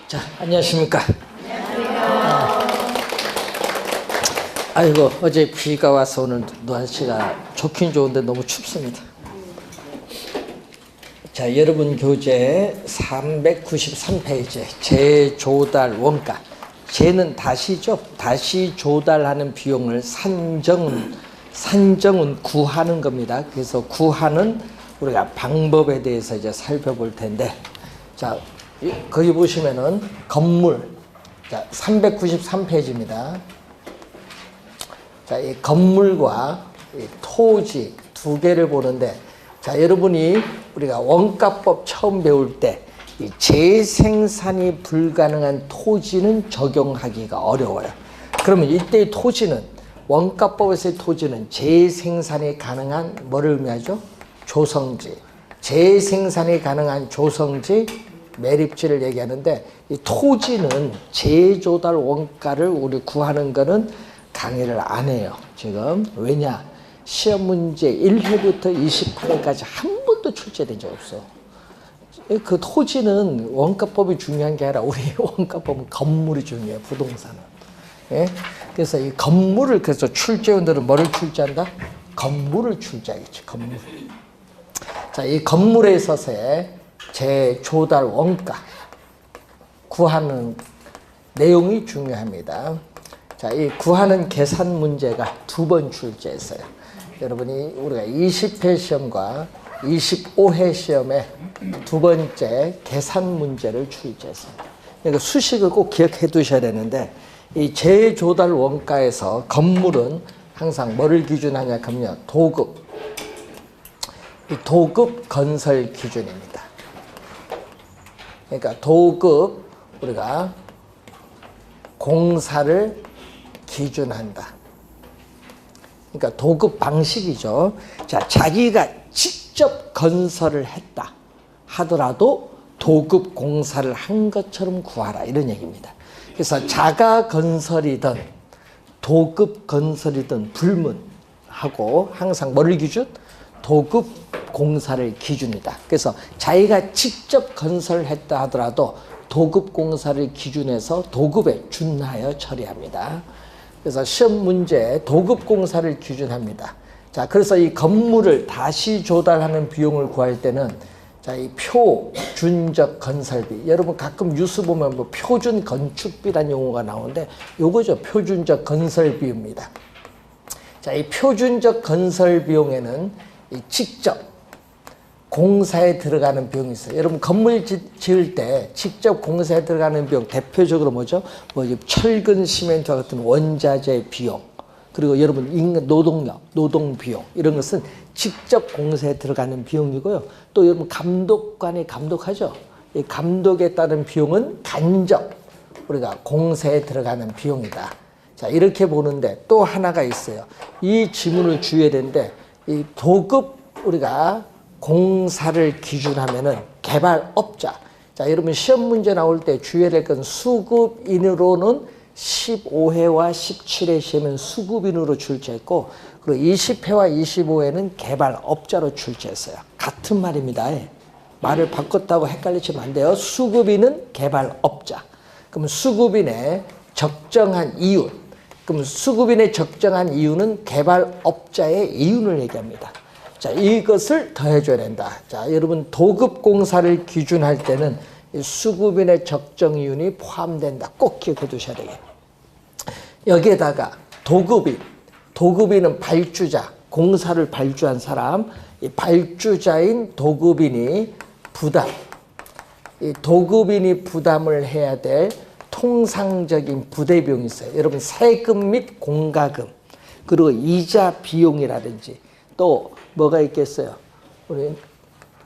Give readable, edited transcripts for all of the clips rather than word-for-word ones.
자, 안녕하십니까. 아이고, 어제 비가 와서 오늘 날씨가 좋긴 좋은데 너무 춥습니다. 자, 여러분 교재 393페이지 재조달 원가. 재는 다시죠. 다시 조달하는 비용을 산정은 구하는 겁니다. 그래서 구하는 우리가 방법에 대해서 이제 살펴볼 텐데, 자, 거기 보시면은 건물, 자, 393페이지입니다. 자, 이 건물과 이 토지 두 개를 보는데, 자, 여러분이 우리가 원가법 처음 배울 때 이 재생산이 불가능한 토지는 적용하기가 어려워요. 그러면 이때의 토지는, 원가법에서의 토지는 재생산이 가능한 뭐를 의미하죠? 조성지. 재생산이 가능한 조성지, 매립지를 얘기하는데, 이 토지는 재조달 원가를 우리 구하는 거는 강의를 안 해요, 지금. 왜냐? 시험 문제 1회부터 28회까지 한 번도 출제된 적 없어. 그 토지는 원가법이 중요한 게 아니라 우리 원가법은 건물이 중요해요, 부동산은. 예? 그래서 이 건물을, 그래서 출제원들은 뭐를 출제한다? 건물을 출제하겠지, 건물. 자, 이 건물에 있어서의 재조달 원가 구하는 내용이 중요합니다. 자, 이 구하는 계산 문제가 두 번 출제했어요. 여러분이 우리가 20회 시험과 25회 시험에 두 번째 계산 문제를 출제했습니다. 그러니까 수식을 꼭 기억해 두셔야 되는데, 이 재조달 원가에서 건물은 항상 뭐를 기준하냐 하면요, 도급. 이 도급 건설 기준입니다. 그러니까 도급, 우리가 공사를 기준한다. 그러니까 도급 방식이죠. 자, 자기가 직접 건설을 했다 하더라도 도급 공사를 한 것처럼 구하라, 이런 얘기입니다. 그래서 자가 건설이든 도급 건설이든 불문하고 항상 뭐를 기준? 도급 공사를 기준이다. 그래서 자기가 직접 건설했다 하더라도 도급 공사를 기준해서 도급에 준하여 처리합니다. 그래서 시험 문제 도급 공사를 기준합니다. 자, 그래서 이 건물을 다시 조달하는 비용을 구할 때는, 자, 이 표준적 건설비. 여러분 가끔 뉴스 보면 뭐 표준 건축비라는 용어가 나오는데, 요거죠, 표준적 건설비입니다. 자, 이 표준적 건설 비용에는 이 직접 공사에 들어가는 비용이 있어요. 여러분 건물 지을 때 직접 공사에 들어가는 비용 대표적으로 뭐죠? 뭐 철근, 시멘트와 같은 원자재 비용, 그리고 여러분 인간 노동력, 노동 비용, 이런 것은 직접 공사에 들어가는 비용이고요. 또 여러분 감독관이 감독하죠. 이 감독에 따른 비용은 간접 우리가 공사에 들어가는 비용이다. 자, 이렇게 보는데 또 하나가 있어요. 이 지문을 주의해야 되는데, 이 도급 우리가 공사를 기준하면은 개발업자. 자, 여러분 시험 문제 나올 때 주의해야 될 건, 수급인으로는 15회와 17회 시험은 수급인으로 출제했고, 그리고 20회와 25회는 개발업자로 출제했어요. 같은 말입니다. 말을 바꿨다고 헷갈리시면 안 돼요. 수급인은 개발업자. 그럼 수급인의 적정한 이윤. 그럼 수급인의 적정한 이윤은 개발업자의 이윤을 얘기합니다. 자, 이것을 더해줘야 된다. 자, 여러분 도급 공사를 기준할 때는 수급인의 적정 이윤이 포함된다. 꼭 기억해 두셔야 되겠습니다. 여기에다가 도급인은 발주자, 공사를 발주한 사람, 이 발주자인 도급인이 이 도급인이 부담을 해야 될 통상적인 부대 비용이 있어요. 여러분 세금 및 공과금, 그리고 이자 비용이라든지 또 뭐가 있겠어요? 우리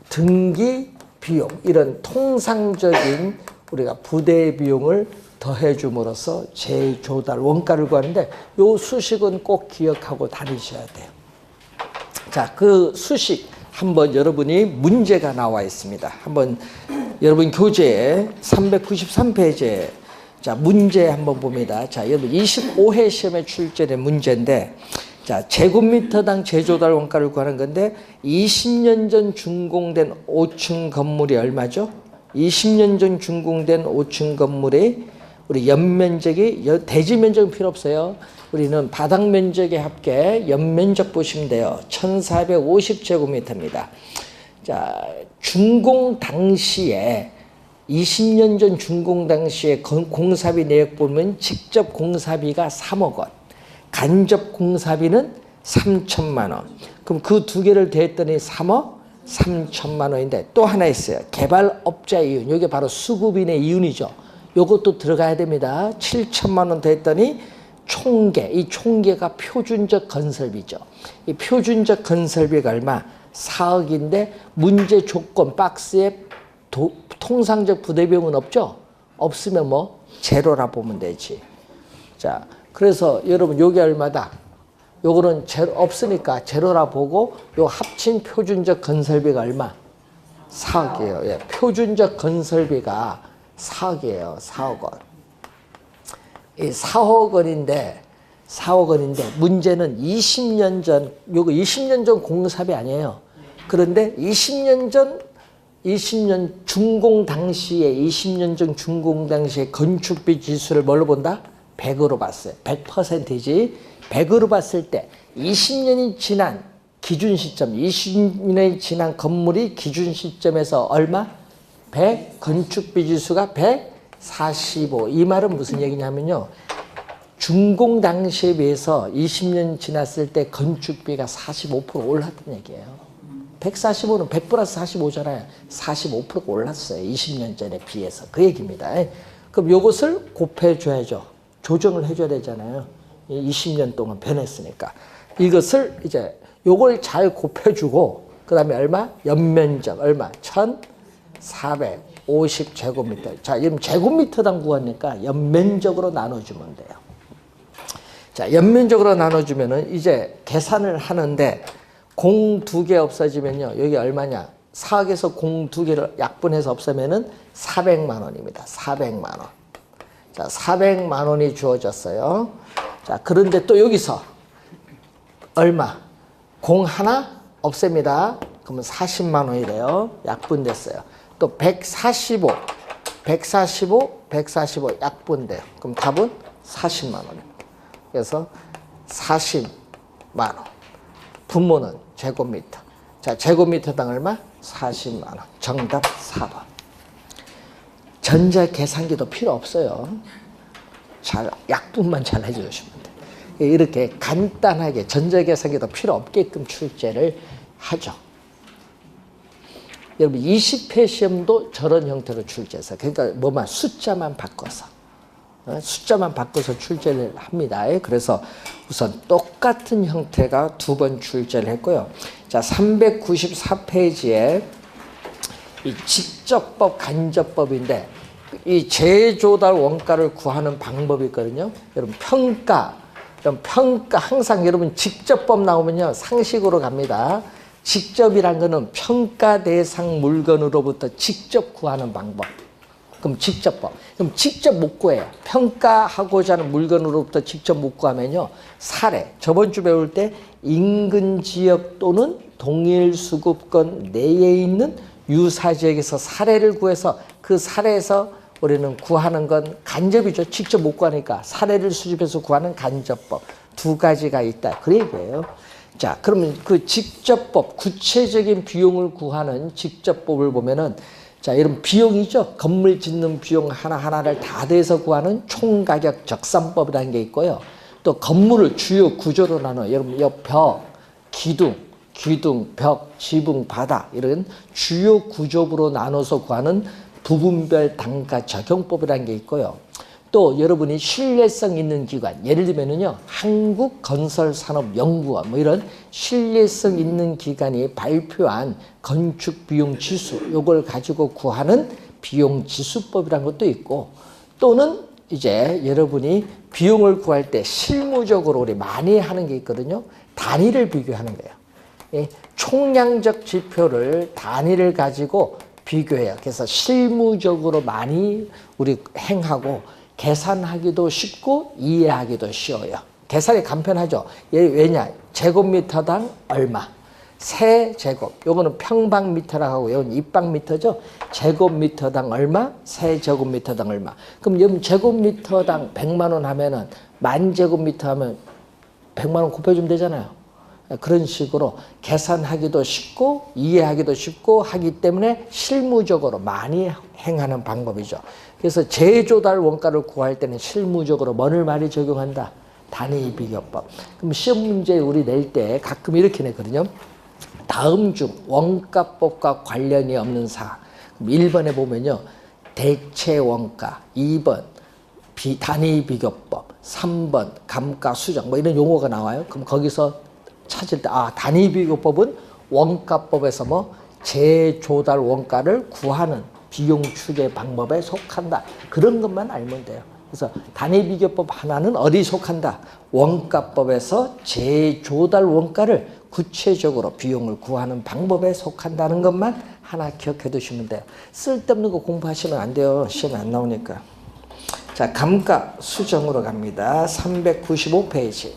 등기 비용, 이런 통상적인 우리가 부대 비용을 더해줌으로써 재조달 원가를 구하는데, 요 수식은 꼭 기억하고 다니셔야 돼요. 자, 그 수식 한번 여러분이 문제가 나와 있습니다. 한번 여러분 교재에 393페이지에 자, 문제 한번 봅니다. 자, 여러분 25회 시험에 출제된 문제인데, 자, 제곱미터당 재조달 원가를 구하는 건데, 20년 전 준공된 5층 건물이 얼마죠? 20년 전 준공된 5층 건물의 우리 연면적이, 대지 면적은 필요 없어요. 우리는 바닥 면적에 합계 연면적 보시면 돼요. 1450제곱미터입니다. 자, 준공 당시에 20년 전 준공 당시에 공사비 내역 보면 직접 공사비가 3억 원, 간접 공사비는 3천만 원. 그럼 그 두 개를 더했더니 3억 3천만 원인데 또 하나 있어요. 개발업자 이윤. 이게 바로 수급인의 이윤이죠. 요것도 들어가야 됩니다. 7천만 원 더했더니 총계. 이 총계가 표준적 건설비죠. 이 표준적 건설비가 얼마? 4억인데 문제 조건 박스에 통상적 부대비용은 없죠? 없으면 뭐 제로라 보면 되지. 자, 그래서 여러분 요게 얼마다? 요거는 제로 없으니까 제로라 보고 요 합친 표준적 건설비가 얼마? 4억이에요. 예, 표준적 건설비가 4억이에요. 4억 원. 이 4억 원인데 문제는 20년 전, 요거 20년 전 공사비 아니에요. 그런데 20년 준공 당시에 20년 전 준공 당시에 건축비 지수를 뭘로 본다? 100으로 봤어요. 100%지. 100으로 봤을 때 20년이 지난 기준 시점, 20년이 지난 건물이 기준 시점에서 얼마? 100, 건축비 지수가 145. 이 말은 무슨 얘기냐면요. 준공 당시에 비해서 20년 지났을 때 건축비가 45% 올랐다는 얘기예요. 145는 100 플러스 45잖아요. 45%가 올랐어요. 20년 전에 비해서. 그 얘기입니다. 그럼 요것을 곱해줘야죠. 조정을 해줘야 되잖아요. 20년 동안 변했으니까. 이것을 이제 요걸 잘 곱해주고 그 다음에 얼마? 연면적 얼마? 1450제곱미터. 자, 이럼 제곱미터당 구하니까 연면적으로 나눠주면 돼요. 자, 연면적으로 나눠주면은 이제 계산을 하는데 공 2개 없어지면요. 여기 얼마냐? 4억에서 공 2개를 약분해서 없애면은 400만 원입니다. 400만 원. 자, 400만 원이 주어졌어요. 자, 그런데 또 여기서 얼마? 공 하나 없앱니다. 그러면 40만 원이래요. 약분됐어요. 또 145 약분돼요. 그럼 답은 40만 원입니다. 그래서 40만 원. 분모는 제곱미터. 자, 제곱미터당 얼마? 40만 원. 정답 4번. 전자 계산기도 필요 없어요. 잘 약분만 잘 해주시면 돼요. 이렇게 간단하게 전자 계산기도 필요 없게끔 출제를 하죠. 여러분 20회 시험도 저런 형태로 출제해서 그러니까 뭐만 숫자만 바꿔서 출제를 합니다. 그래서 우선 똑같은 형태가 2번 출제를 했고요. 자, 394페이지에 이 직접법, 간접법인데 이 재조달 원가를 구하는 방법이 있거든요. 여러분 평가 항상 여러분 직접법 나오면요 상식으로 갑니다. 직접이란 거는 평가 대상 물건으로부터 직접 구하는 방법. 그럼 직접법. 그럼 직접 못 구해요. 평가하고자 하는 물건으로부터 직접 못 구하면요. 사례. 저번 주 배울 때 인근 지역 또는 동일 수급권 내에 있는 유사지역에서 사례를 구해서 그 사례에서 우리는 구하는 건 간접이죠. 직접 못 구하니까 사례를 수집해서 구하는 간접법. 2가지가 있다. 그 얘기예요. 자, 그러면 그 직접법, 구체적인 비용을 구하는 직접법을 보면은 자, 이런 비용이죠. 건물 짓는 비용 하나하나를 다 대서 구하는 총가격 적산법이라는 게 있고요. 또 건물을 주요 구조로 나눠. 여러분, 벽, 기둥, 벽, 지붕, 바닥 이런 주요 구조부로 나눠서 구하는 부분별 단가 적용법이라는 게 있고요. 또 여러분이 신뢰성 있는 기관, 예를 들면은요, 한국건설산업연구원 뭐 이런 신뢰성 있는 기관이 발표한 건축비용 지수, 요걸 가지고 구하는 비용 지수법이라는 것도 있고, 또는 이제 여러분이 비용을 구할 때 실무적으로 우리 많이 하는 게 있거든요. 단위를 비교하는 거예요. 총량적 지표를 단위를 가지고 비교해요. 그래서 실무적으로 많이 우리 행하고 계산하기도 쉽고 이해하기도 쉬워요. 계산이 간편하죠. 왜냐? 제곱미터당 얼마? 세제곱. 요거는 평방미터라고 하고 요건 입방미터죠. 제곱미터당 얼마? 세제곱미터당 얼마. 그럼 여러분 제곱미터당 100만 원 하면은 만 제곱미터 하면 100만 원 곱해주면 되잖아요. 그런 식으로 계산하기도 쉽고 이해하기도 쉽고 하기 때문에 실무적으로 많이 행하는 방법이죠. 그래서 제조달 원가를 구할 때는 실무적으로 뭐를 많이 적용한다? 단위 비교법. 그럼 시험 문제 우리 낼 때 가끔 이렇게 내거든요. 다음 중 원가법과 관련이 없는 사항. 1번에 보면요. 대체 원가, 2번 단위 비교법, 3번 감가 수정 뭐 이런 용어가 나와요. 그럼 거기서 찾을 때 단위 비교법은 원가법에서 뭐 재조달 원가를 구하는 비용 추계 방법에 속한다. 그런 것만 알면 돼요. 그래서 단위 비교법 하나는 어디 속한다? 원가법에서 재조달 원가를 구체적으로 비용을 구하는 방법에 속한다는 것만 하나 기억해 두시면 돼요. 쓸데없는 거 공부하시면 안 돼요. 시험에 안 나오니까. 자, 감가 수정으로 갑니다. 395페이지.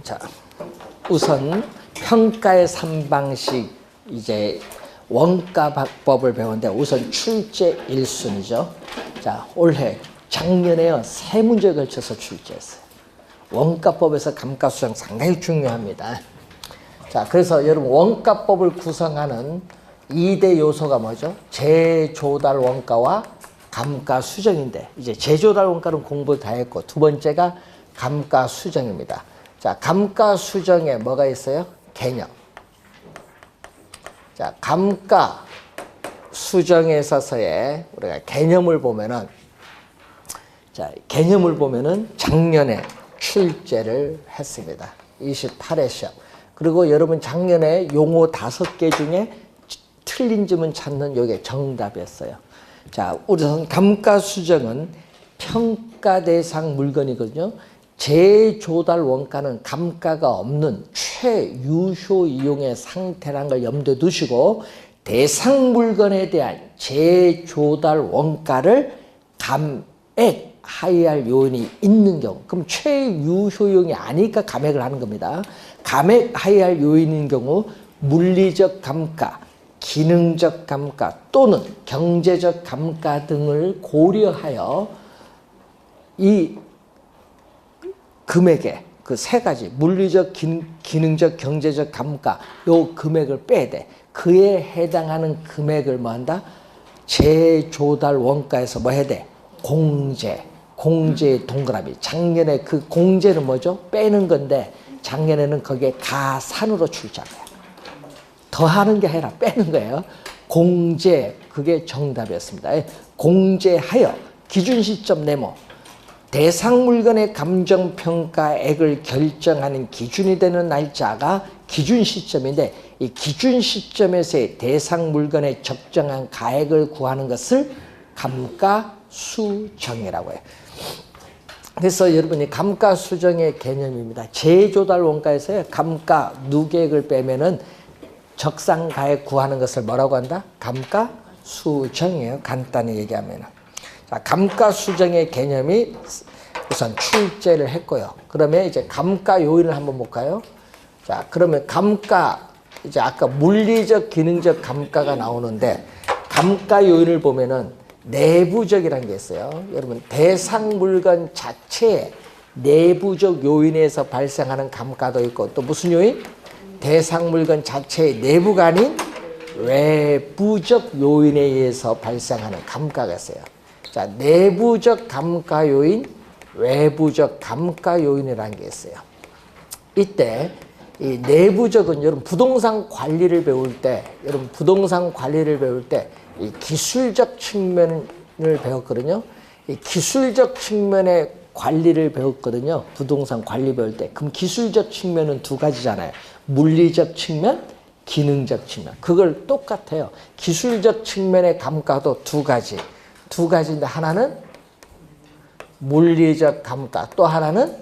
자, 우선 평가의 3방식 이제 원가법을 배우는데 우선 출제 1순위죠. 자, 올해 작년에요 3문제에 걸쳐서 출제했어요. 원가법에서 감가수정 상당히 중요합니다. 자, 그래서 여러분 원가법을 구성하는 2대 요소가 뭐죠? 재조달 원가와 감가수정인데 이제 재조달 원가는 공부 다 했고 두 번째가 감가수정입니다. 자, 감가수정에 뭐가 있어요? 개념. 자, 감가수정에 있어서의 우리가 개념을 보면은 자, 개념을 보면은 작년에 출제를 했습니다. 28회 시험. 그리고 여러분 작년에 용어 5개 중에 틀린 점은 찾는 요게 정답이었어요. 자, 우선 감가수정은 평가 대상 물건이거든요. 재조달 원가는 감가가 없는 최유효 이용의 상태라는 걸 염두에 두시고 대상 물건에 대한 재조달 원가를 감액 하회할 요인이 있는 경우, 그럼 최유효용이 아니니까 감액을 하는 겁니다. 감액 하회할 요인인 경우 물리적 감가, 기능적 감가 또는 경제적 감가 등을 고려하여 이 금액에 그 세 가지 물리적, 기능적, 경제적 감가 요 금액을 빼야 돼. 그에 해당하는 금액을 뭐 한다? 재조달 원가에서 뭐 해야 돼? 공제 동그라미. 작년에 그 공제는 뭐죠? 빼는 건데 작년에는 거기에 가산으로 출제한 거야. 더하는 게 아니라 빼는 거예요. 공제, 그게 정답이었습니다. 공제하여 기준 시점 네모. 대상 물건의 감정평가액을 결정하는 기준이 되는 날짜가 기준 시점인데 이 기준 시점에서의 대상 물건의 적정한 가액을 구하는 것을 감가수정이라고 해요. 그래서 여러분이 감가수정의 개념입니다. 재조달 원가에서의 감가 누계액을 빼면은 적상가액 구하는 것을 뭐라고 한다? 감가수정이에요. 간단히 얘기하면. 자, 감가수정의 개념이 우선 출제를 했고요. 그러면 이제 감가 요인을 한번 볼까요? 자, 그러면 감가, 이제 아까 물리적, 기능적 감가가 나오는데 감가 요인을 보면은 내부적이라는 게 있어요. 여러분, 대상 물건 자체에 내부적 요인에서 발생하는 감가도 있고 또 무슨 요인? 대상 물건 자체의 내부가 아닌 외부적 요인에 의해서 발생하는 감가가 있어요. 자, 내부적 감가 요인, 외부적 감가 요인이라는 게 있어요. 이때 이 내부적은 여러분 부동산 관리를 배울 때, 이 기술적 측면을 배웠거든요. 이 기술적 측면의 관리를 배웠거든요. 부동산 관리 배울 때. 그럼 기술적 측면은 두 가지잖아요. 물리적 측면, 기능적 측면. 그걸 똑같아요. 기술적 측면의 감가도 두 가지인데 하나는 물리적 감가, 또 하나는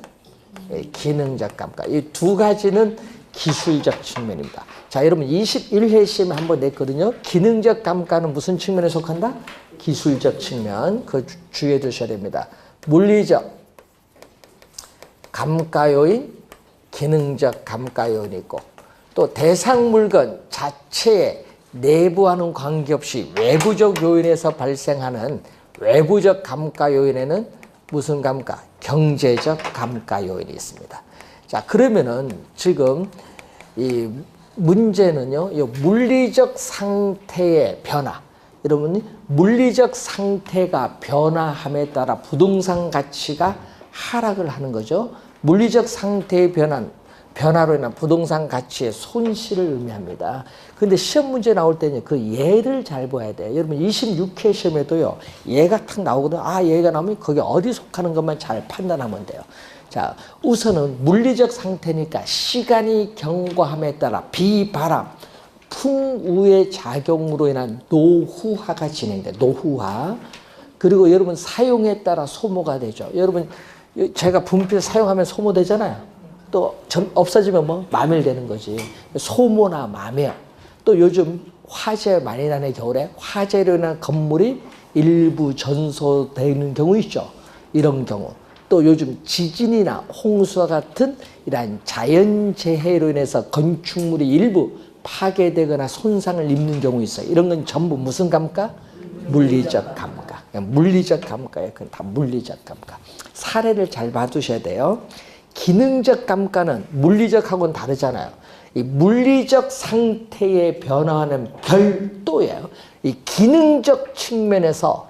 기능적 감가. 이 두 가지는 기술적 측면입니다. 자, 여러분 21회 시험에 한번 냈거든요. 기능적 감가는 무슨 측면에 속한다? 기술적 측면. 그거 주의해 두셔야 됩니다. 물리적 감가 요인, 기능적 감가 요인이 있고, 또 대상 물건 자체의 내부와는 관계없이 외부적 요인에서 발생하는 외부적 감가 요인에는 무슨 감가? 경제적 감가 요인이 있습니다. 자, 그러면은 지금 이 문제는요, 이 물리적 상태의 변화. 여러분, 물리적 상태가 변화함에 따라 부동산 가치가 하락을 하는 거죠. 물리적 상태의 변화로 인한 부동산 가치의 손실을 의미합니다. 그런데 시험 문제 나올 때는 그 예를 잘 봐야 돼요. 여러분 26회 시험에도요, 예가 탁 나오거든요. 아, 예가 나오면 거기 어디 속하는 것만 잘 판단하면 돼요. 자, 우선은 물리적 상태니까 시간이 경과함에 따라 비바람, 풍우의 작용으로 인한 노후화가 진행돼. 노후화. 그리고 여러분 사용에 따라 소모가 되죠. 여러분 제가 분필 사용하면 소모되잖아요. 또 없어지면 뭐 마멸되는 거지. 소모나 마멸. 또 요즘 화재 많이 나는 겨울에 화재로 인한 건물이 일부 전소되는 경우 있죠. 이런 경우. 또 요즘 지진이나 홍수와 같은 이러한 자연재해로 인해서 건축물이 일부 파괴되거나 손상을 입는 경우 있어요. 이런 건 전부 무슨 감가? 물리적 감가. 물리적 감가예요. 그건 다 물리적 감가. 사례를 잘 봐두셔야 돼요. 기능적 감가는 물리적하고는 다르잖아요. 이 물리적 상태의 변화는 별도예요. 이 기능적 측면에서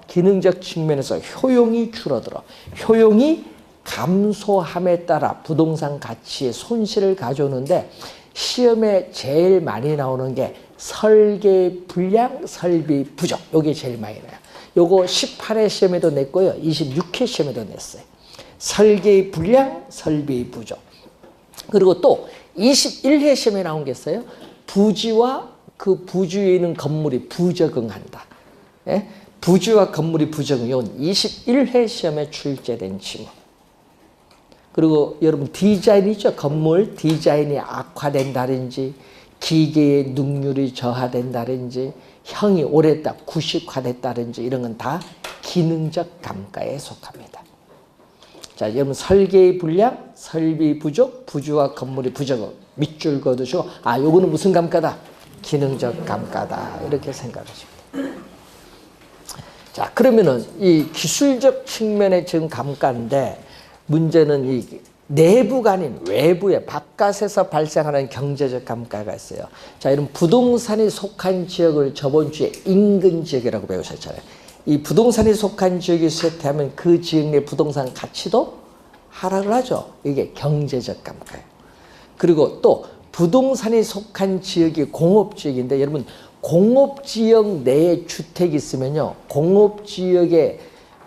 효용이 줄어들어. 효용이 감소함에 따라 부동산 가치의 손실을 가져오는데, 시험에 제일 많이 나오는 게 설계 불량, 설비 부족. 요게 제일 많이 나요. 요거 18회 시험에도 냈고요. 26회 시험에도 냈어요. 설계 불량, 설비 부족. 그리고 또 21회 시험에 나온 게 있어요. 부지와 그 부지에 있는 건물이 부적응한다. 예? 부지와 건물이 부적응. 이건 21회 시험에 출제된 지문. 그리고 여러분 디자인이죠. 건물 디자인이 악화된다든지, 기계의 능률이 저하된다든지, 형이 오래됐다 구식화됐다든지, 이런 건 다 기능적 감가에 속합니다. 자, 여러분 설계의 불량, 설비 부족, 부지와 건물이 부적응. 밑줄 그어두시고, 아, 요거는 무슨 감가다? 기능적 감가다. 이렇게 생각하십니다. 자, 그러면은 이 기술적 측면의 지금 감가인데, 문제는 이 내부가 아닌 외부에 바깥에서 발생하는 경제적 감가가 있어요. 자, 이런 부동산이 속한 지역을 저번 주에 인근 지역이라고 배우셨잖아요. 이 부동산이 속한 지역이 쇠퇴하면 그 지역 내 부동산 가치도 하락을 하죠. 이게 경제적 감가예요. 그리고 또 부동산이 속한 지역이 공업지역인데, 여러분 공업지역 내에 주택이 있으면요, 공업지역의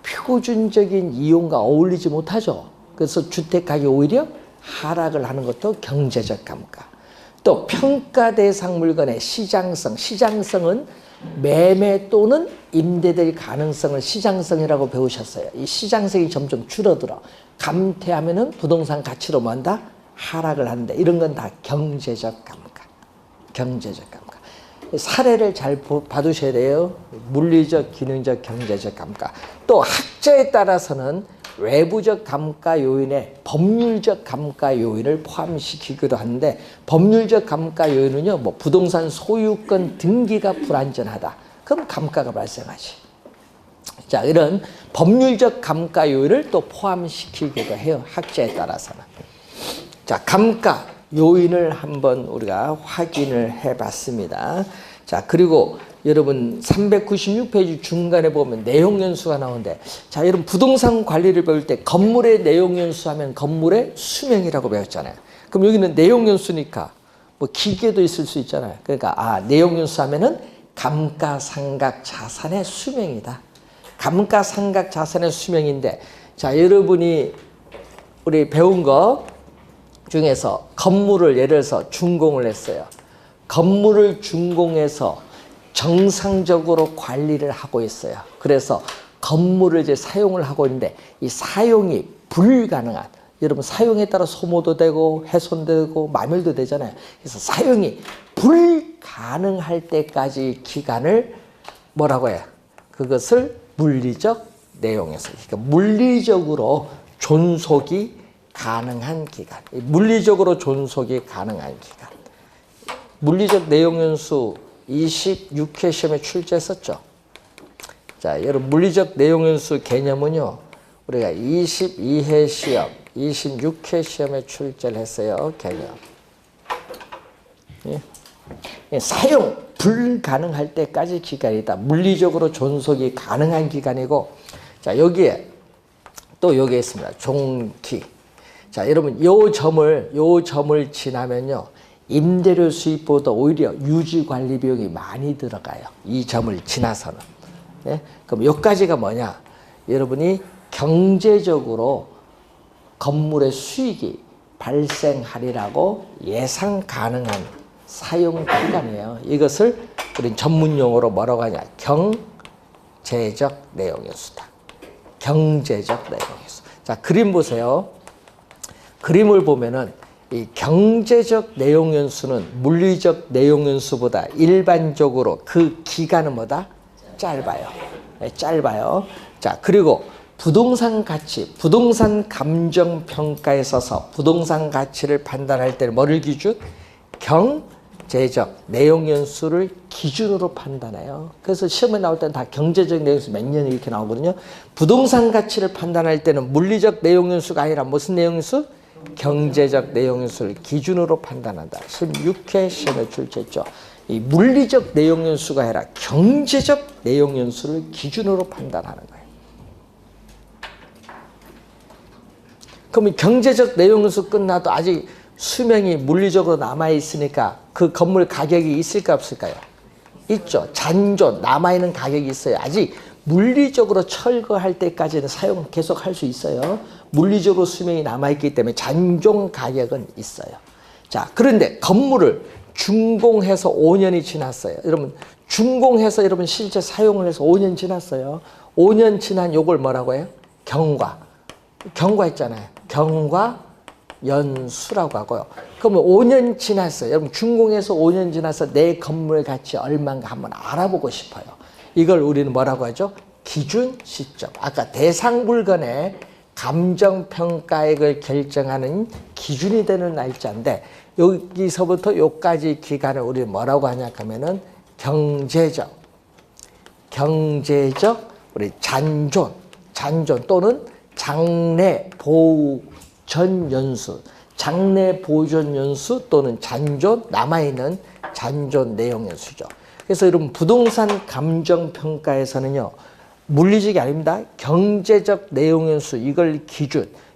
표준적인 이용과 어울리지 못하죠. 그래서 주택 가격이 오히려 하락을 하는 것도 경제적 감가. 또 평가 대상 물건의 시장성. 시장성은 매매 또는 임대될 가능성을 시장성이라고 배우셨어요. 이 시장성이 점점 줄어들어. 감퇴하면은 부동산 가치로 뭐한다? 하락을 하는데, 이런 건 다 경제적 감가. 경제적 감가. 사례를 잘 봐두셔야 돼요. 물리적, 기능적, 경제적 감가. 또 학자에 따라서는 외부적 감가 요인에 법률적 감가 요인을 포함시키기도 하는데, 법률적 감가 요인은요, 뭐 부동산 소유권 등기가 불완전하다. 그럼 감가가 발생하지. 자, 이런 법률적 감가 요인을 또 포함시키기도 해요. 학자에 따라서는. 자, 감가 요인을 한번 우리가 확인을 해 봤습니다. 자, 그리고 여러분 396페이지 중간에 보면 내용연수가 나오는데, 자, 여러분 부동산 관리를 배울 때 건물의 내용연수 하면 건물의 수명이라고 배웠잖아요. 그럼 여기는 내용연수니까 뭐 기계도 있을 수 있잖아요. 그러니까 아, 내용연수 하면은 감가상각 자산의 수명이다. 감가상각 자산의 수명인데, 자, 여러분이 우리 배운 거 중에서 건물을 예를 들어서 준공을 했어요. 건물을 준공해서 정상적으로 관리를 하고 있어요. 그래서 건물을 이제 사용을 하고 있는데, 이 사용이 불가능한, 여러분 사용에 따라 소모도 되고 훼손되고 마멸도 되잖아요. 그래서 사용이 불가능할 때까지 기간을 뭐라고 해요? 그것을 물리적 내용에서, 그러니까 물리적으로 존속이 가능한 기간, 물리적으로 존속이 가능한 기간. 물리적 내용연수 26회 시험에 출제했었죠. 자, 여러분 물리적 내용연수 개념은요, 우리가 22회 시험, 26회 시험에 출제를 했어요. 개념. 예. 사용 불가능할 때까지 기간이다. 물리적으로 존속이 가능한 기간이고, 자, 여기에 또 여기에 있습니다. 종기. 자, 여러분 요 점을 지나면요, 임대료 수입보다 오히려 유지 관리 비용이 많이 들어가요. 이 점을 지나서는. 예? 그럼 여기까지가 뭐냐? 여러분이 경제적으로 건물의 수익이 발생하리라고 예상 가능한 사용 기간이에요. 이것을 우리 전문 용어로 뭐라고 하냐? 경제적 내용연수다. 경제적 내용연수. 자, 그림 보세요. 그림을 보면은 이 경제적 내용연수는 물리적 내용연수보다 일반적으로 그 기간은 뭐다? 짧아요. 네, 짧아요. 자, 그리고 부동산 가치, 부동산 감정 평가에 있어서 부동산 가치를 판단할 때는 뭐를 기준? 경제적 내용연수를 기준으로 판단해요. 그래서 시험에 나올 때는 다 경제적 내용연수 몇 년 이렇게 나오거든요. 부동산 가치를 판단할 때는 물리적 내용연수가 아니라 무슨 내용연수? 경제적 내용연수를 기준으로 판단한다. 16회 시험에 출제했죠. 이 물리적 내용연수가 아니라 경제적 내용연수를 기준으로 판단하는 거예요. 그럼 경제적 내용연수 끝나도 아직 수명이 물리적으로 남아있으니까 그 건물 가격이 있을까 없을까요? 있죠. 잔존, 남아있는 가격이 있어요. 아직 물리적으로 철거할 때까지는 사용 계속 할 수 있어요. 물리적으로 수명이 남아있기 때문에 잔존 가격은 있어요. 자, 그런데 건물을 준공해서 5년이 지났어요. 여러분, 준공해서 여러분 실제 사용을 해서 5년 지났어요. 5년 지난 요걸 뭐라고 해요? 경과. 경과 있잖아요. 경과 연수라고 하고요. 그러면 5년 지났어요. 여러분, 준공해서 5년 지나서 내 건물 가치 얼마인가 한번 알아보고 싶어요. 이걸 우리는 뭐라고 하죠? 기준 시점. 아까 대상 물건의 감정평가액을 결정하는 기준이 되는 날짜인데, 여기서부터 여기까지 기간을 우리 뭐라고 하냐 하면은 경제적 우리 잔존 또는 장래 보존 연수, 장래 보존 연수 또는 잔존, 남아있는 잔존 내용 연수죠. 그래서 여러분 부동산 감정평가에서는요, 물리적이 아닙니다. 경제적 내용 연수, 이걸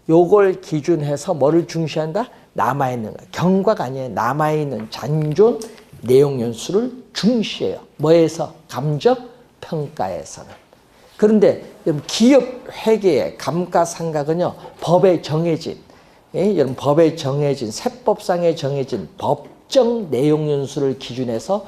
요걸 기준해서 뭐를 중시한다? 남아있는 거. 경과가 아니에요. 남아있는 잔존 내용 연수를 중시해요. 뭐에서? 감정평가에서는. 그런데 기업 회계의 감가상각은요, 법에 정해진, 여러분 법에 정해진, 세법상에 정해진 법정 내용 연수를 기준해서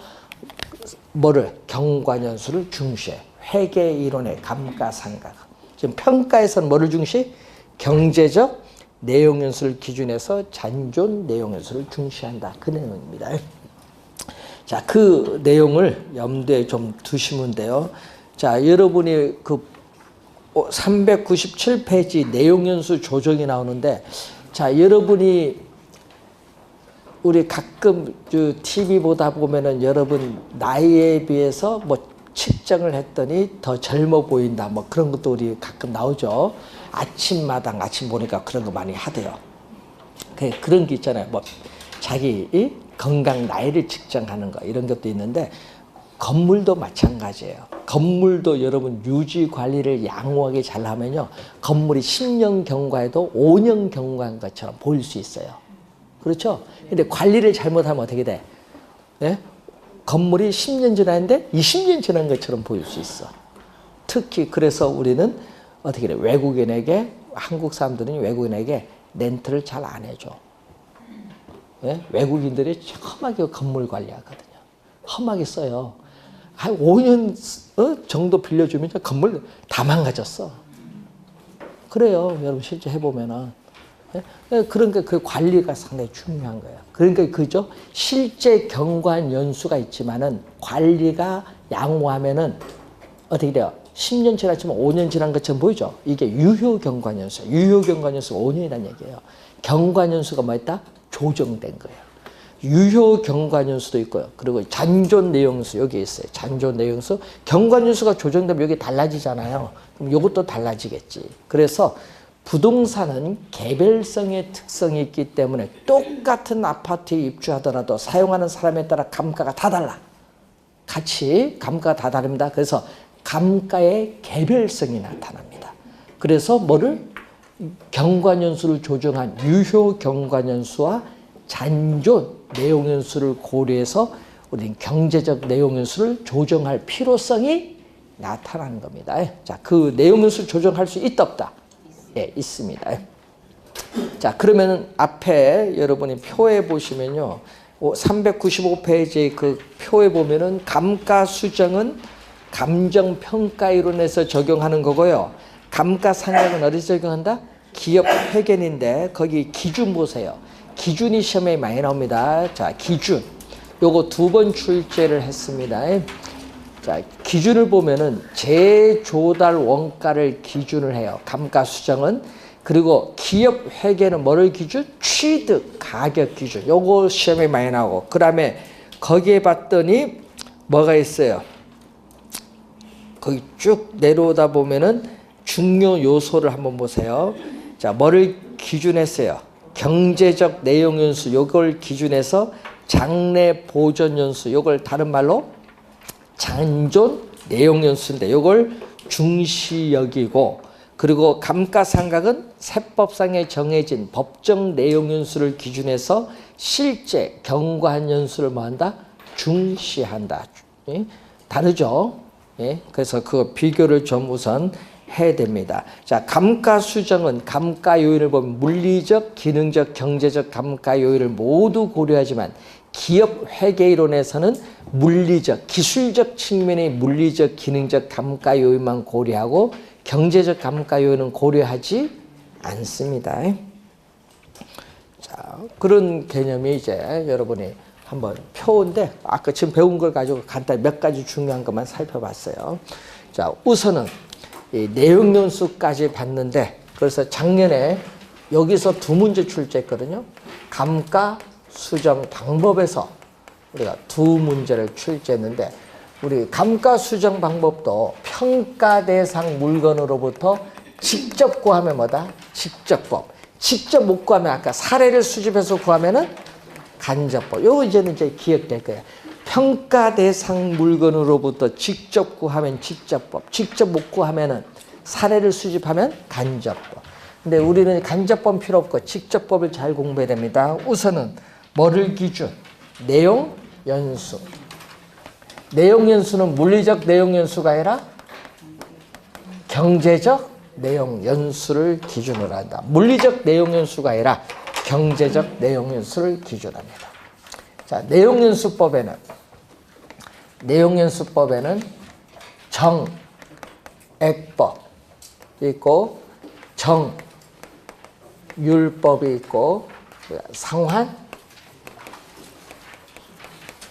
뭐를? 경과연수를 중시해. 회계 이론의 감가상각. 지금 평가에서는 뭐를 중시? 경제적 내용연수를 기준해서 잔존 내용연수를 중시한다. 그 내용입니다. 자, 그 내용을 염두에 좀 두시면 돼요. 자, 여러분이 그 397페이지 내용연수 조정이 나오는데, 자, 여러분이 우리 가끔 TV 보다 보면은 여러분 나이에 비해서 뭐 측정을 했더니 더 젊어 보인다, 뭐 그런 것도 우리 가끔 나오죠. 아침마당 아침 보니까 그런 거 많이 하대요. 그런 게 있잖아요. 뭐 자기 건강 나이를 측정하는 거, 이런 것도 있는데, 건물도 마찬가지예요. 건물도 여러분 유지 관리를 양호하게 잘 하면요, 건물이 10년 경과에도 5년 경과인 것처럼 보일 수 있어요. 그렇죠? 근데 관리를 잘못하면 어떻게 돼? 네? 건물이 10년 지났는데 20년 지난 것처럼 보일 수 있어. 특히 그래서 우리는 어떻게 돼? 외국인에게, 한국 사람들은 외국인에게 렌트를 잘 안 해줘. 네? 외국인들이 험하게 건물 관리하거든요. 험하게 써요. 한 5년 정도 빌려주면 건물 다 망가졌어. 그래요. 여러분 실제 해보면은. 그러니까 그 관리가 상당히 중요한 거예요. 그러니까 그죠? 실제 경관 연수가 있지만은 관리가 양호하면은 어떻게 돼요? 10년 지났지만 5년 지난 것처럼 보이죠? 이게 유효 경관 연수. 유효 경관 연수가 5년이라는 얘기예요. 경관 연수가 뭐였다? 조정된 거예요. 유효 경관 연수도 있고요. 그리고 잔존 내용수 여기 있어요. 잔존 내용수. 경관 연수가 조정되면 여기 달라지잖아요. 그럼 이것도 달라지겠지. 그래서 부동산은 개별성의 특성이 있기 때문에 똑같은 아파트에 입주하더라도 사용하는 사람에 따라 감가가 다 달라. 같이 감가가 다 다릅니다. 그래서 감가의 개별성이 나타납니다. 그래서 뭐를? 경관연수를 조정한 유효 경관연수와 잔존 내용연수를 고려해서 우리는 경제적 내용연수를 조정할 필요성이 나타나는 겁니다. 자, 그 내용연수를 조정할 수 있다 없다? 예, 있습니다. 자, 그러면 앞에 여러분이 표에 보시면요. 395페이지 그 표에 보면은 감가수정은 감정평가이론에서 적용하는 거고요. 감가상각은 어디서 적용한다? 기업회계인데 거기 기준 보세요. 기준이 시험에 많이 나옵니다. 자, 기준. 요거 2번 출제를 했습니다. 자, 기준을 보면은 재조달 원가를 기준을 해요. 감가수정은. 그리고 기업회계는 뭐를 기준? 취득 가격 기준. 요거 시험에 많이 나오고. 그 다음에 거기에 봤더니 뭐가 있어요? 거기 쭉 내려오다 보면은 중요 요소를 한번 보세요. 자, 뭐를 기준했어요? 경제적 내용 연수, 요걸 기준해서 장래 보존 연수, 요걸 다른 말로 잔존 내용 연수인데 요걸 중시 여기고, 그리고 감가상각은 세법상에 정해진 법정 내용 연수를 기준해서 실제 경관 연수를 뭐한다? 중시한다. 예? 다르죠? 예? 그래서 그 비교를 좀 우선 해야 됩니다. 자, 감가수정은 감가 요인을 보면 물리적, 기능적, 경제적 감가 요인을 모두 고려하지만 기업 회계이론에서는 물리적, 기술적 측면의 물리적, 기능적 감가 요인만 고려하고 경제적 감가 요인은 고려하지 않습니다. 자, 그런 개념이 이제 여러분이 한번 표인데 아까 지금 배운 걸 가지고 간단히 몇 가지 중요한 것만 살펴봤어요. 자, 우선은 이 내용 연수까지 봤는데, 그래서 작년에 여기서 2문제 출제했거든요. 감가 수정 방법에서 우리가 2문제를 출제했는데, 우리 감가 수정 방법도 평가 대상 물건으로부터 직접 구하면 뭐다? 직접법. 직접 못 구하면 아까 사례를 수집해서 구하면은 간접법. 요거 이제는 기억될 거예요. 평가 대상 물건으로부터 직접 구하면 직접법. 직접 못 구하면은 사례를 수집하면 간접법. 근데 우리는 간접법 필요 없고 직접법을 잘 공부해야 됩니다. 우선은 뭐를 기준? 내용 연수. 내용 연수는 물리적 내용 연수가 아니라 경제적 내용 연수를 기준으로 한다. 물리적 내용 연수가 아니라 경제적 내용 연수를 기준합니다. 자, 내용 연수법에는 정액법 있고 정율법이 있고 상환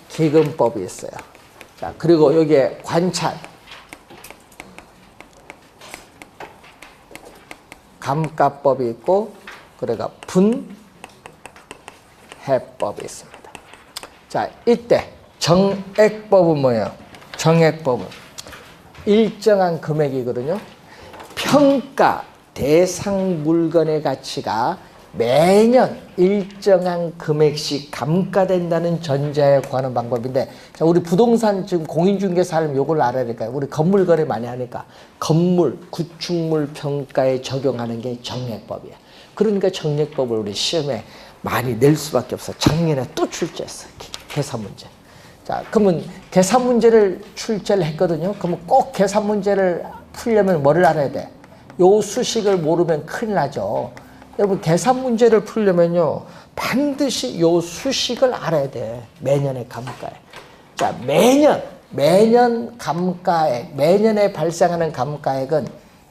기금법이 있어요. 자, 그리고 여기에 관찰 감가법이 있고, 그래가 분해법이 있습니다. 자, 이때 정액법은 뭐예요? 정액법은 일정한 금액이거든요. 평가 대상 물건의 가치가 매년 일정한 금액씩 감가된다는 전제에 구하는 방법인데, 자, 우리 부동산 지금 공인중개사 하려면 이걸 알아야 될까요? 우리 건물 거래 많이 하니까 건물, 구축물 평가에 적용하는 게 정액법이야. 그러니까 정액법을 우리 시험에 많이 낼 수밖에 없어. 작년에 또 출제했어. 계산 문제. 자, 그러면 계산 문제를 출제를 했거든요. 그러면 꼭 계산 문제를 풀려면 뭐를 알아야 돼? 요 수식을 모르면 큰일 나죠. 여러분, 계산 문제를 풀려면요, 반드시 요 수식을 알아야 돼. 매년의 감가액. 자, 매년 감가액, 매년에 발생하는 감가액은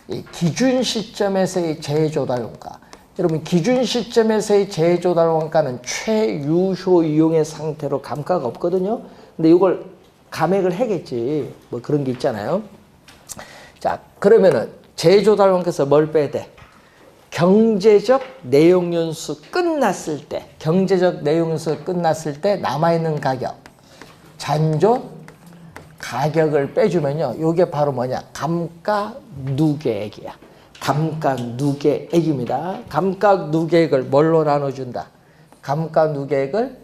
이 기준 시점에서의 재조달원가, 여러분 기준 시점에서의 재조달 원가는 최유효 이용의 상태로 감가가 없거든요. 근데 이걸 감액을 해겠지. 뭐 그런 게 있잖아요. 자, 그러면은 재조달 원가에서 뭘 빼야 돼? 경제적 내용연수 끝났을 때, 경제적 내용연수 끝났을 때 남아있는 가격, 잔존 가격을 빼주면요. 이게 바로 뭐냐? 감가누계액이야. 감가누계액입니다. 감가누계액을 뭘로 나눠준다? 감가누계액을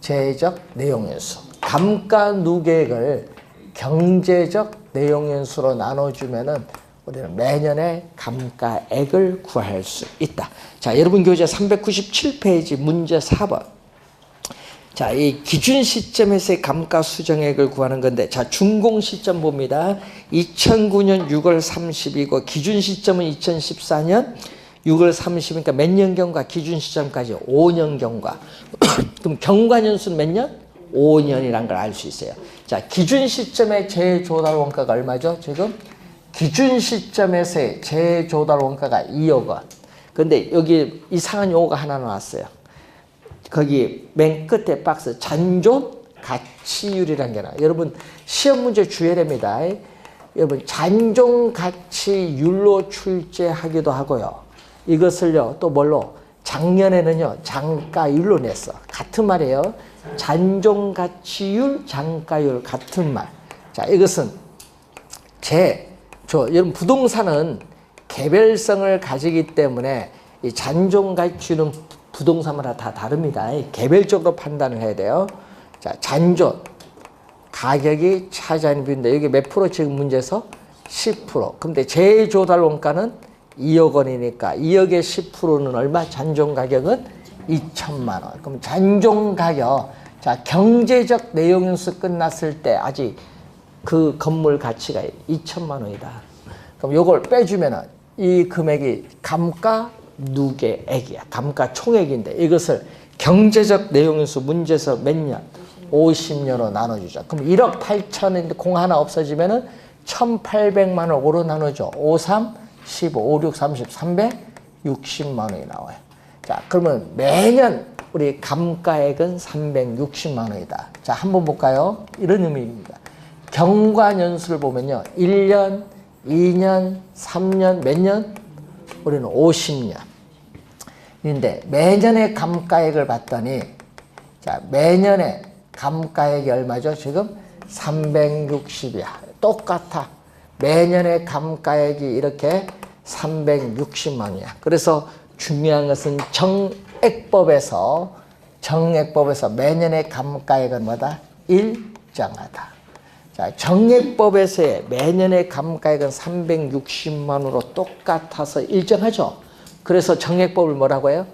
경제적 내용연수. 감가누계액을 경제적 내용연수로 나눠주면은 우리는 매년의 감가액을 구할 수 있다. 자, 여러분 교재 397페이지 문제 4번. 자, 이 기준 시점에서의 감가 수정액을 구하는 건데, 자, 준공 시점 봅니다. 2009년 6월 30이고 기준 시점은 2014년 6월 30이니까 몇 년경과 기준 시점까지 5년경과. 그럼 경과년수는 몇 년? 5년이란 걸 알 수 있어요. 자, 기준 시점의 재조달 원가가 얼마죠? 지금 기준 시점에서의 재조달 원가가 2억 원. 근데 여기 이상한 용어가 하나 나왔어요. 거기 맨 끝에 박스 잔존 가치율이라는 게 나와요. 여러분 시험 문제 주의해야 됩니다. 여러분 잔존 가치율로 출제하기도 하고요. 이것을요 또 뭘로? 작년에는요 장가율로 냈어. 같은 말이에요. 잔존 가치율, 장가율 같은 말. 자, 이것은 여러분 부동산은 개별성을 가지기 때문에 이 잔존 가치율은 부동산마다 다 다릅니다. 개별적으로 판단을 해야 돼요. 자, 잔존 가격이 차지하는 비율인데 여기 몇 프로 지금 문제에서 10%. 근데 재조달 원가는 2억 원이니까 2억의 10%는 얼마? 잔존 가격은 2천만 원. 그럼 잔존 가격, 자, 경제적 내용연수 끝났을 때 아직 그 건물 가치가 2천만 원이다. 그럼 요걸 빼주면은 이 금액이 감가누계액이야. 감가총액인데 이것을 경제적 내용연수 문제에서 몇 년? 50년으로 나눠주자. 그럼 1억 8천인데 공 하나 없어지면은 1,800만 원으로 나눠줘. 5, 3, 15, 5, 6, 30, 360만 원이 나와요. 자, 그러면 매년 우리 감가액은 360만 원이다. 자, 한번 볼까요? 이런 의미입니다. 경과년수를 보면요. 1년, 2년, 3년, 몇 년? 우리는 50년. 인데 매년의 감가액을 봤더니 자, 매년의 감가액이 얼마죠? 지금 360이야. 똑같아. 매년의 감가액이 이렇게 360만 원이야. 그래서 중요한 것은 정액법에서 매년의 감가액은 뭐다? 일정하다. 자, 정액법에서의 매년의 감가액은 360만 원으로 똑같아서 일정하죠. 그래서 정액법을 뭐라고 해요?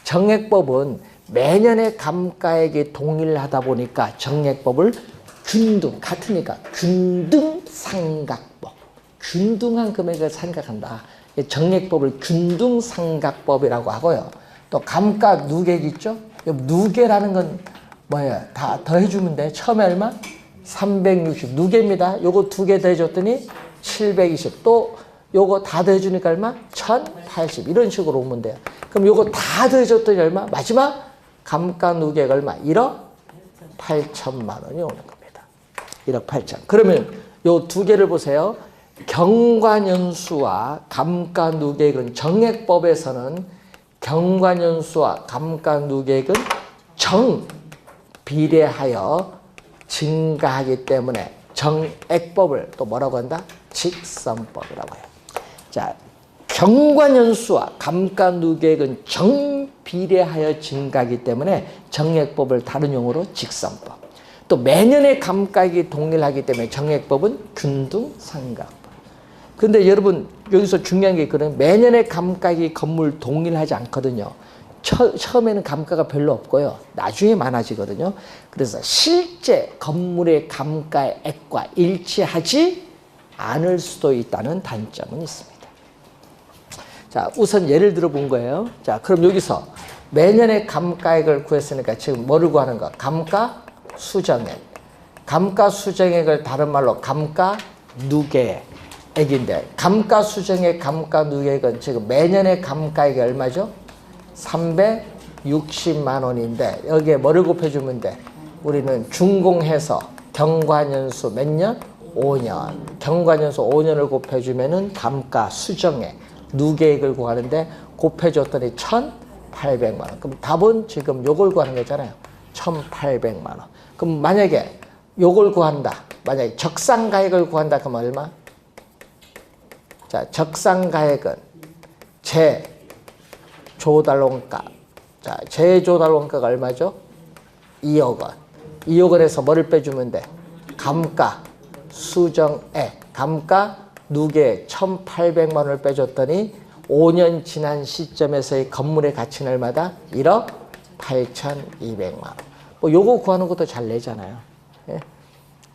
정액법은 매년의 감가액이 동일하다 보니까 정액법을 같으니까 균등상각법. 균등한 금액을 생각한다. 정액법을 균등상각법이라고 하고요. 또 감가누계액 있죠? 누계라는 건 뭐예요? 다 더해주면 돼. 처음에 얼마? 360 누계입니다. 요거 두 개 더해줬더니 720. 또 요거 다 더해주니까 얼마? 1080. 이런 식으로 오면 돼요. 그럼 요거 다 더해줬더니 얼마? 마지막 감가누계액 얼마? 1억 8천만 원이 오는 겁니다. 1억 8천. 그러면 요 두 개를 보세요. 경과년수와 감가누계액은 정액법에서는 경과년수와 감가누계액은 정비례하여 증가하기 때문에 정액법을 또 뭐라고 한다? 직선법이라고 해요. 자, 경과년수와 감가누계액은 정비례하여 증가하기 때문에 정액법을 다른 용어로 직선법. 또 매년의 감가액이 동일하기 때문에 정액법은 균등상각법. 근데 여러분 여기서 중요한 게 있거든요. 매년의 감가액이 건물 동일하지 않거든요. 처음에는 감가가 별로 없고요. 나중에 많아지거든요. 그래서 실제 건물의 감가액과 일치하지 않을 수도 있다는 단점은 있습니다. 자, 우선 예를 들어 본 거예요. 자, 그럼 여기서 매년의 감가액을 구했으니까 지금 뭐를 구하는 거? 감가수정액. 감가수정액을 다른 말로 감가누계액. 액인데 감가수정액 감가누계액은 지금 매년의 감가액이 얼마죠? 360만 원인데 여기에 뭐를 곱해주면 돼? 우리는 준공해서 경과년수 몇 년? 5년. 경과년수 5년을 곱해주면은 감가수정액 누계액을 구하는데 곱해줬더니 1,800만 원. 그럼 답은 지금 요걸 구하는 거잖아요. 1,800만 원. 그럼 만약에 요걸 구한다. 만약에 적상가액을 구한다. 그럼 얼마? 자, 적상가액은 제조달원가. 자, 제조달원가가 얼마죠? 2억 원. 2억 원에서 뭐를 빼주면 돼? 감가, 수정액, 감가, 누계 1,800만 원을 빼줬더니 5년 지난 시점에서의 건물의 가치는 얼마다? 1억 8,200만 원. 뭐 요거 구하는 것도 잘 내잖아요. 예?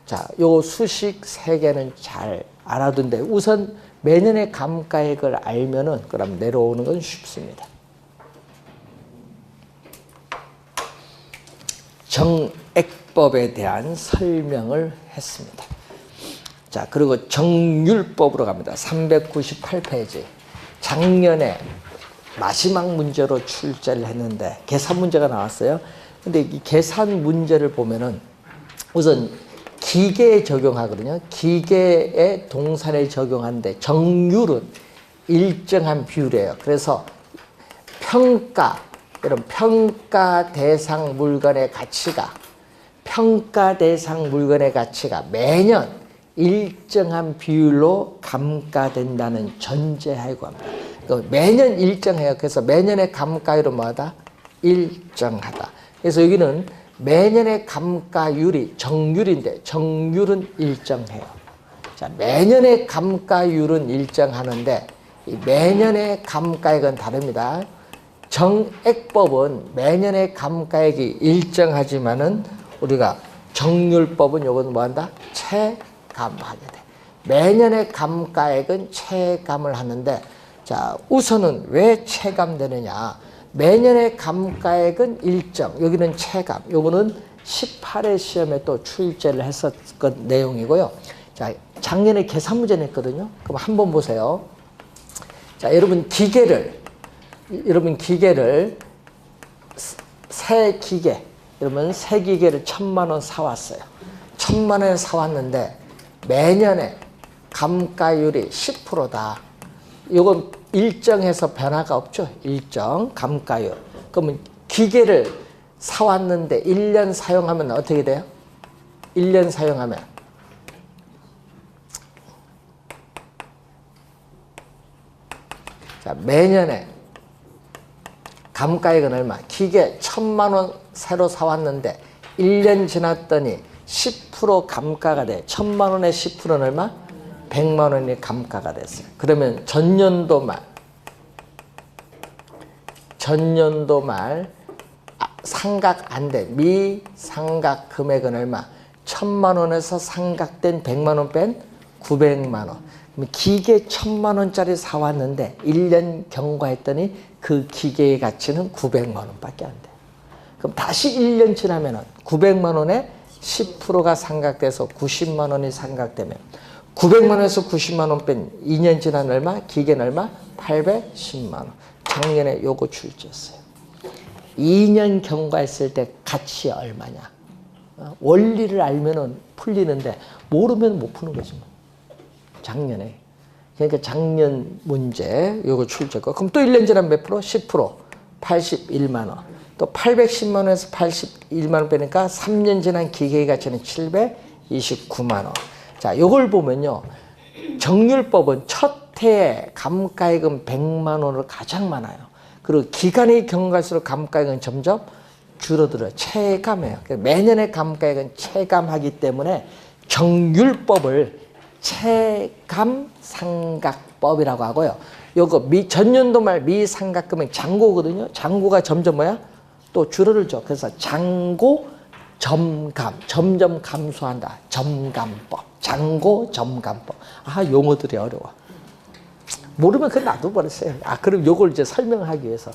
자, 요 수식 3개는 잘 알아둔데 우선 매년의 감가액을 알면은 그럼 내려오는 건 쉽습니다. 정액법에 대한 설명을 했습니다. 자, 그리고 정률법으로 갑니다. 398페이지. 작년에 마지막 문제로 출제를 했는데 계산 문제가 나왔어요. 근데 이 계산 문제를 보면은 우선 기계에 적용하거든요. 기계의 동산에 적용하는데 정률은 일정한 비율이에요. 그래서 평가, 여러분 평가 대상 물건의 가치가 매년 일정한 비율로 감가된다는 전제하고 합니다. 매년 일정해요. 그래서 매년의 감가율은 뭐하다? 일정하다. 그래서 여기는 매년의 감가율이 정률인데 정률은 일정해요. 자, 매년의 감가율은 일정하는데 이 매년의 감가액은 다릅니다. 정액법은 매년의 감가액이 일정하지만은 우리가 정률법은 요건 뭐한다? 체감하게 돼. 매년의 감가액은 체감을 하는데 자, 우선은 왜 체감되느냐? 매년의 감가액은 일정, 여기는 체감, 요거는 18회 시험에 또 출제를 했었던 내용이고요. 자, 작년에 계산 문제 냈거든요. 그럼 한번 보세요. 자, 여러분 기계를 새 기계, 여러분 새 기계를 1,000만 원 사왔어요. 1,000만 원에 사왔는데 매년에 감가율이 10%다. 요건 일정해서 변화가 없죠. 일정 감가율. 그러면 기계를 사왔는데 1년 사용하면 어떻게 돼요? 1년 사용하면 자, 매년에 감가액은 얼마? 기계 1,000만 원 새로 사왔는데 1년 지났더니 10% 감가가 돼. 1,000만 원의 10%는 얼마? 100만 원이 감가가 됐어요. 그러면 전년도 말 상각 안 돼. 미상각 금액은 얼마? 1,000만 원에서 상각된 100만 원 뺀 900만 원. 그럼 기계 1,000만 원짜리 사왔는데 1년 경과했더니 그 기계의 가치는 900만 원밖에 안 돼. 그럼 다시 1년 지나면은 900만 원에 10%가 상각돼서 90만 원이 상각되면 900만 원에서 90만 원 뺀 2년 지난 얼마? 기계는 얼마? 810만 원. 작년에 요거 출제했어요. 2년 경과했을 때 가치 얼마냐? 원리를 알면은 풀리는데 모르면 못 푸는 거지 뭐. 작년에. 그러니까 작년 문제 요거 출제고. 그럼 또 1년 지나면 몇 프로? 10%. 81만 원. 또 810만 원에서 81만 원 빼니까 3년 지난 기계의 가치는 729만 원. 자, 요걸 보면요. 정률법은 첫 해에 감가액은 100만 원으로 가장 많아요. 그리고 기간이 경과할수록 감가액은 점점 줄어들어요. 체감해요. 매년의 감가액은 체감하기 때문에 정률법을 체감상각법이라고 하고요. 요거 전년도 말 미상각금액 잔고거든요. 잔고가 점점 뭐야? 또 줄어들죠. 그래서 잔고 점감, 점점 감소한다. 점감법. 잔고 점감법. 아, 용어들이 어려워. 모르면 그냥 놔둬버렸어요. 아, 그럼 요걸 이제 설명하기 위해서.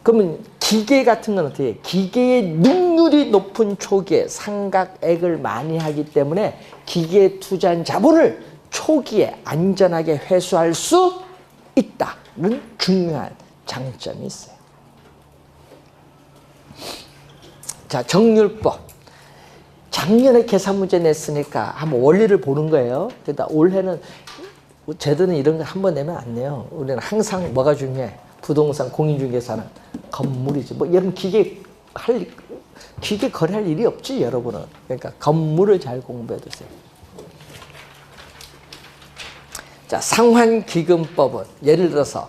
그러면 기계 같은 건 어떻게 해? 기계의 능률이 높은 초기에 상각액을 많이 하기 때문에 기계에 투자한 자본을 초기에 안전하게 회수할 수 있다는 중요한 장점이 있어요. 자, 정률법. 작년에 계산 문제 냈으니까 한번 원리를 보는 거예요. 그러니까 올해는 제도는 이런 거 한 번 내면 안 돼요. 우리는 항상 뭐가 중요해? 부동산 공인중개사는 건물이지. 뭐 이런 기계 거래할 일이 없지, 여러분은. 그러니까 건물을 잘 공부해 두세요. 자, 상환기금법은 예를 들어서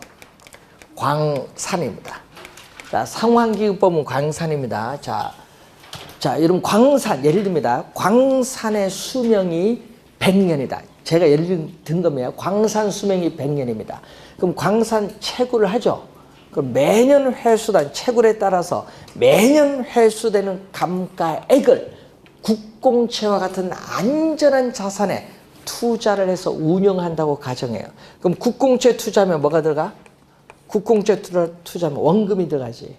광산입니다. 자, 상환기금법은 광산입니다. 자, 여러분 광산 예를 듭니다. 광산의 수명이 100년이다. 제가 예를 든 겁니다. 광산 수명이 100년입니다. 그럼 광산 채굴을 하죠. 그럼 매년 회수된 채굴에 따라서 매년 회수되는 감가액을 국공채와 같은 안전한 자산에 투자를 해서 운영한다고 가정해요. 그럼 국공채 투자하면 뭐가 들어가? 국공채 투자하면 원금이 들어가지.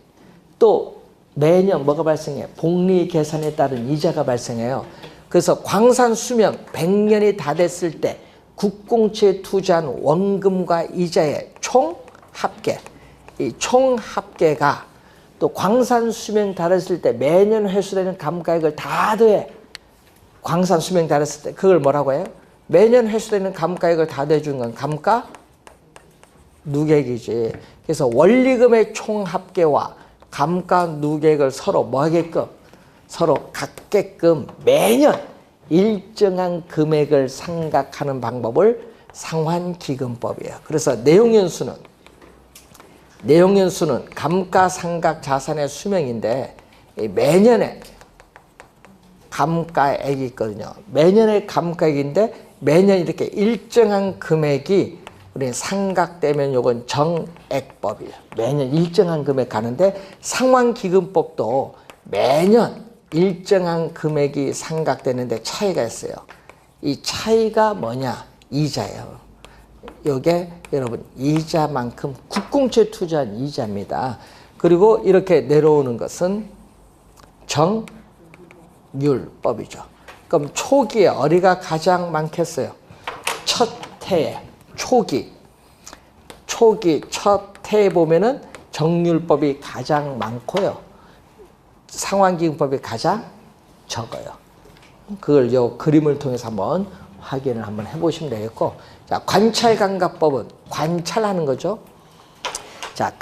또 매년 뭐가 발생해? 복리 계산에 따른 이자가 발생해요. 그래서 광산 수명 100년이 다 됐을 때 국공채에 투자한 원금과 이자의 총 합계, 이 총 합계가 또 광산 수명 다 됐을 때 매년 회수되는 감가액을 다 더해. 광산 수명 다 됐을 때 그걸 뭐라고 해요? 매년 회수되는 감가액을 다 더해준 건 감가 누계액이지. 그래서 원리금의 총 합계와 감가 누계액을 서로 뭐 하게끔? 서로 같게끔 매년 일정한 금액을 상각하는 방법을 상환기금법이에요. 그래서 내용연수는 감가상각 자산의 수명인데 매년에 감가액이 있거든요. 매년의 감가액인데 매년 이렇게 일정한 금액이 우리 상각되면 요건 정액법이에요. 매년 일정한 금액 가는데 상환기금법도 매년 일정한 금액이 상각되는데 차이가 있어요. 이 차이가 뭐냐? 이자예요. 요게 여러분 이자만큼 국공채 투자한 이자입니다. 그리고 이렇게 내려오는 것은 정률법이죠. 그럼 초기에 어디가 가장 많겠어요? 첫 해에 초기 첫 해에 보면은 정률법이 가장 많고요. 상환기금법이 가장 적어요. 그걸 요 그림을 통해서 한번 확인을 한번 해보시면 되겠고, 자, 관찰감가법은 관찰하는 거죠. 자,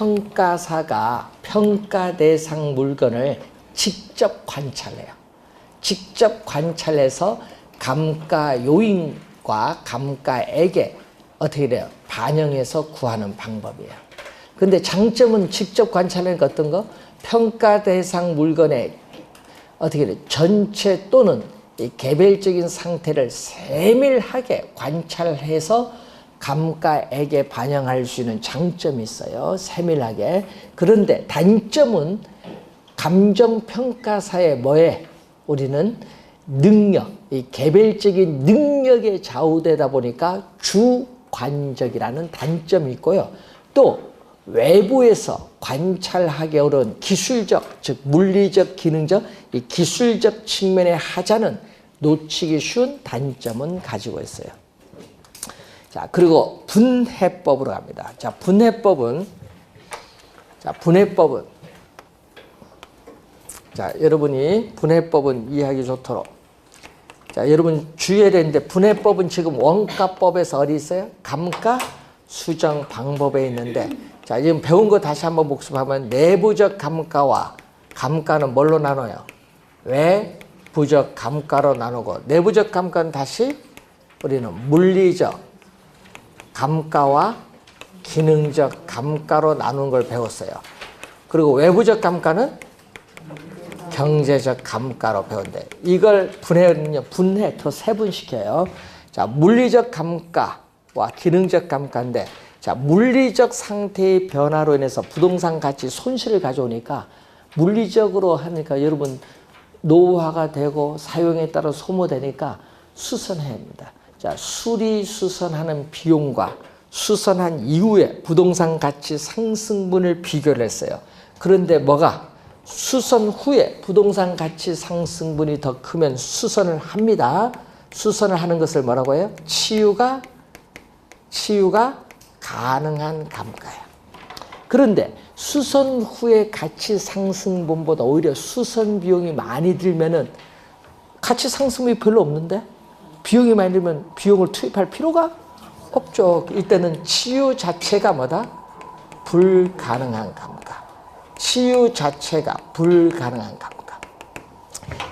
감정평가사가 평가 대상 물건을 직접 관찰해요. 직접 관찰해서 감가 요인과 감가액에 어떻게 돼요? 반영해서 구하는 방법이에요. 근데 장점은 직접 관찰하니까 어떤 거? 평가 대상 물건의 어떻게 돼요? 전체 또는 이 개별적인 상태를 세밀하게 관찰해서 감가액에 반영할 수 있는 장점이 있어요. 세밀하게. 그런데 단점은 감정평가사의 뭐에 우리는 능력, 이 개별적인 능력에 좌우되다 보니까 주관적이라는 단점이 있고요. 또 외부에서 관찰하기 어려운 기술적, 즉 물리적, 기능적, 이 기술적 측면의 하자는 놓치기 쉬운 단점은 가지고 있어요. 자, 그리고 분해법으로 갑니다. 자, 분해법은 자, 여러분이 분해법은 이해하기 좋도록. 자, 여러분 주의해야 되는데 분해법은 지금 원가법에서 어디 있어요? 감가 수정 방법에 있는데, 자, 지금 배운 거 다시 한번 복습하면 내부적 감가와 감가는 뭘로 나눠요? 외부적 감가로 나누고, 내부적 감가는 다시 우리는 물리적 감가와 기능적 감가로 나누는 걸 배웠어요. 그리고 외부적 감가는 경제적 감가로 배운대. 이걸 분해 더 세분시켜요. 자, 물리적 감가와 기능적 감가인데, 자, 물리적 상태의 변화로 인해서 부동산 가치 손실을 가져오니까 물리적으로 하니까 여러분 노후화가 되고 사용에 따라 소모되니까 수선해야 합니다. 자, 수리 수선하는 비용과 수선한 이후에 부동산 가치 상승분을 비교를 했어요. 그런데 뭐가 수선 후에 부동산 가치 상승분이 더 크면 수선을 합니다. 수선을 하는 것을 뭐라고 해요? 치유가 가능한 감가야. 그런데 수선 후에 가치 상승분보다 오히려 수선 비용이 많이 들면은 가치 상승이 별로 없는데 비용이 많이 들면 비용을 투입할 필요가 없죠. 이때는 치유 자체가 뭐다? 불가능한 감가. 치유 자체가 불가능한 감가.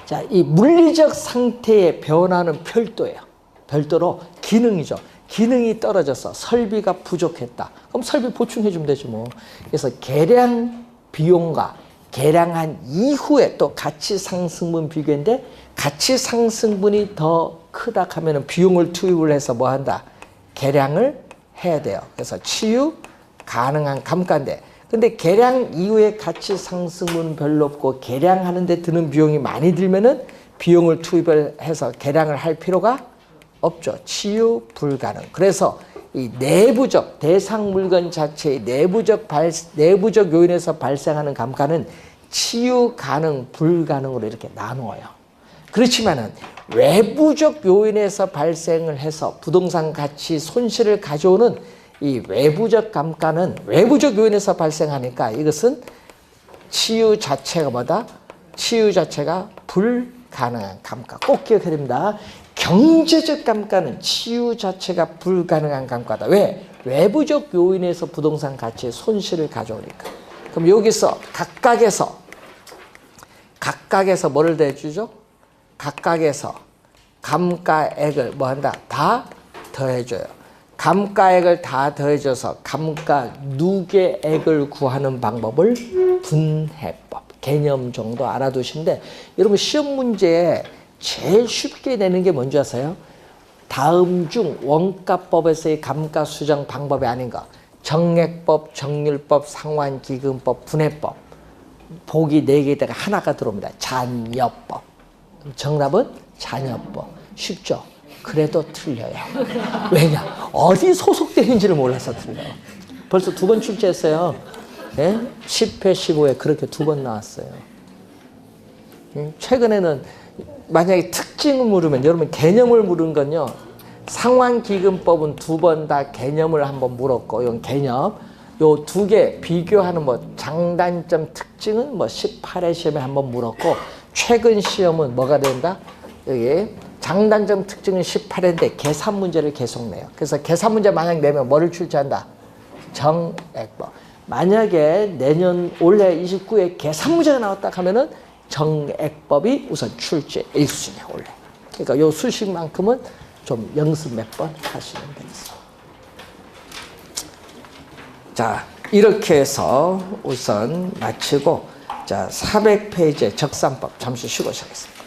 자, 이 물리적 상태의 변화는 별도예요. 별도로 기능이죠. 기능이 떨어져서 설비가 부족했다. 그럼 설비 보충해 주면 되지 뭐. 그래서 계량 비용과 계량한 이후에 또 가치 상승분 비교인데 가치 상승분이 더 크다 하면은 비용을 투입을 해서 뭐 한다? 계량을 해야 돼요. 그래서 치유 가능한 감가인데 근데 계량 이후에 가치 상승분 별로 없고 계량하는 데 드는 비용이 많이 들면은 비용을 투입을 해서 계량을 할 필요가 없죠. 치유 불가능. 그래서 이 내부적 대상 물건 자체의 내부적 요인에서 발생하는 감가는 치유 가능, 불가능으로 이렇게 나누어요. 그렇지만은 외부적 요인에서 발생을 해서 부동산 가치 손실을 가져오는 이 외부적 감가는 외부적 요인에서 발생하니까 이것은 치유 자체가 뭐다? 치유 자체가 불가능한 감가. 꼭 기억해야 됩니다. 경제적 감가는 치유 자체가 불가능한 감가다. 왜? 외부적 요인에서 부동산 가치의 손실을 가져오니까. 그럼 여기서 각각에서 뭐를 대주죠? 각각에서 감가액을 뭐 한다? 다 더해줘요. 감가액을 다 더해줘서 감가 누계액을 구하는 방법을 분해법. 개념 정도 알아두시는데 여러분 시험 문제에 제일 쉽게 내는 게 뭔지 아세요? 다음 중 원가법에서의 감가 수정 방법이 아닌가? 정액법, 정률법, 상환기금법, 분해법. 보기 4개에다가 하나가 들어옵니다. 잔여법. 정답은 잔여법. 쉽죠? 그래도 틀려요. 왜냐? 어디 소속되는지를 몰라서 틀려요. 벌써 2번 출제했어요. 네? 10회, 15회 그렇게 2번 나왔어요. 최근에는 만약에 특징을 물으면 여러분 개념을 물은 건요. 상환기금법은 2번 다 개념을 한번 물었고 이건 개념. 요 2개 비교하는 뭐 장단점 특징은 뭐 18회 시험에 한번 물었고 최근 시험은 뭐가 된다? 여기 장단점 특징은 18회인데 계산 문제를 계속 내요. 그래서 계산 문제 만약 내면 뭐를 출제한다? 정액법. 만약에 올해 29회 계산 문제가 나왔다 하면은 정액법이 우선 출제 1순위야 원래. 그러니까 요 수식만큼은 좀 연습 몇 번 하시면 되겠습니다. 자, 이렇게 해서 우선 마치고 자 400페이지의 적산법 잠시 쉬고 시작하겠습니다.